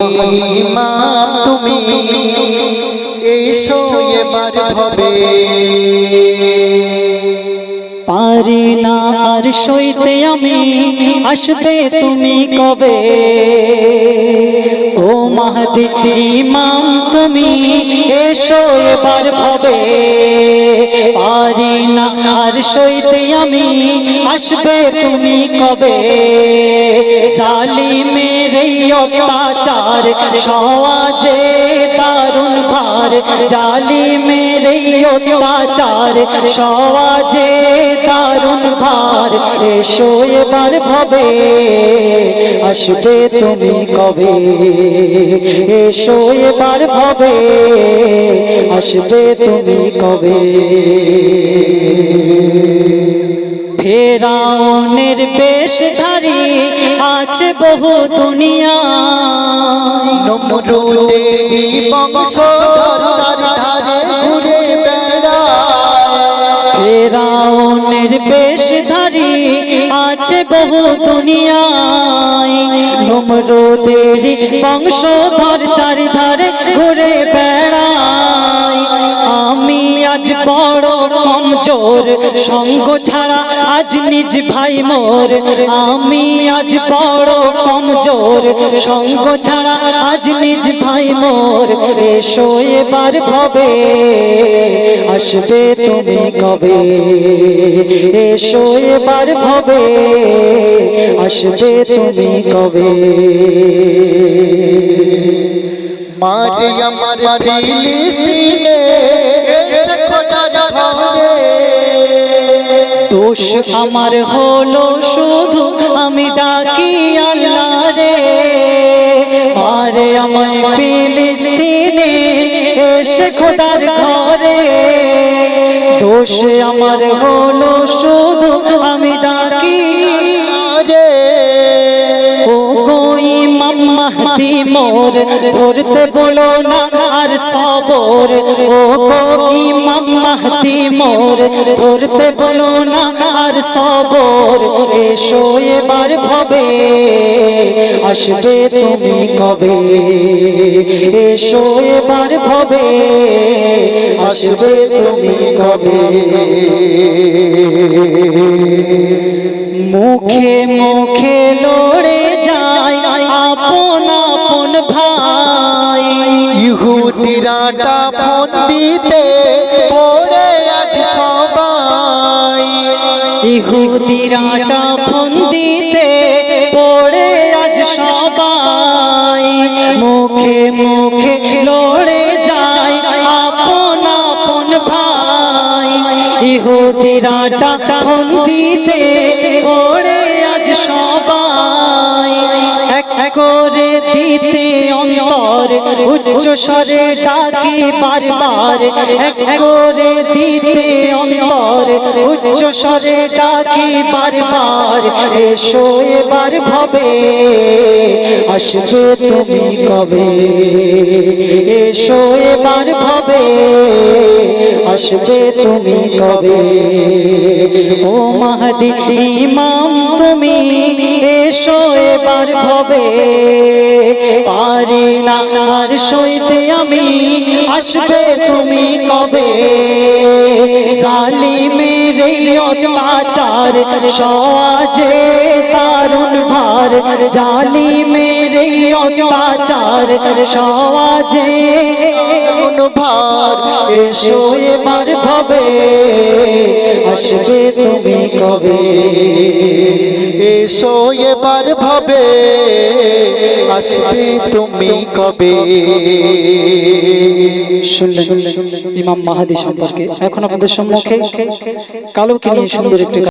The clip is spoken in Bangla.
ইমাম তুমি এসো এবার ভবে পারি না আর সইতে আমি আসবে তুমি কবে ও মাহদি ইমাম তুমি এসো এবার ভবে পারি না আর সইতে আমি আসবে তুমি কবে জালিমের এই অত্যাচার সওয়াজে দারুণ ভার জালিমের এই অত্যাচার সওয়াজে দারুণ ভার এসো এবার ভবে আসবে তুমি কবে এসো এবার ভবে আসবে তুমি কবে ফেরাউনের বেশধারী আছে বহু দুনিয়া নমরুদেরই বংশধর চারিধারে ঘুরে বেড়ায় ফেরাউনের বেশধারী আছে বহু দুনিয়ায় নমরুদেরই বংশধর চারিধারে ঘুরে বেড়ায় আমি আজ বড় কমজোর সঙ্গ ছাড়া আজ নিজ ভাই মোর আমি আজ বড় কমজোর সঙ্গ ছাড়া আজ নিজ ভাই মোর এসো এবার ভবে আসবে তুমি কবে এসো এবার ভবে আসবে তুমি কবে মারিয়াম ফিলিস্তিনে এসে খোদার ঘরে দোষ আমার হলো শুধু আমি ডাকি আল্লাহ রে মারে আমার ফিলিস্তিনে এসে খোদার ঘরে দোষ আমার হলো শুধু আমি ডাকি রে ও গো ইমাম মাহদি মোর ধরতে বলো না আর সবর ও গো ইমাম মাহদি মোর ধরতে বলো না আর সবর এসো এবার ভবে আসবে তুমি কবে এসো এবার ভবে আসবে তুমি কবে মুখে মুখে লড়ে যায় আপন আপন ভাই ইহুদিরা বন্দিতে পড়ে আজ সবাই ইহুদিরা বন্দিতে পড়ে আজ সবাই মুখে মুখে লড়ে যায় আপন আপন ভাই ইহুদিরা বন্দিতে পড়ে আজ সবাই এক করে দিতে অন্তর উচ্চ স্বরে ডাকি বারবার এক করে দিতে অন্তর উচ্চ স্বরে ডাকি বারবার এসো এবার ভবে আসবে তুমি কবে এসো এবার ভবে আসবে তুমি কবে ও মাহদি ইমাম তুমি এসো এবার ভবে পারি না আর সইতে আমি আসবে তুমি কবে জালিমের এই অত্যাচার সওয়াজে দারুণ ভার জালিমের এই অত্যাচার সওয়াজে দারুণ ভার এসো এবার ভবে আসবে তুমি কবে এসো এবার ভবে আসবে তুমি কবে শুনলেন ইমাম মাহদি সম্পর্কে এখন আপনাদের সম্মুখে কালোকে নিয়ে সুন্দর একটি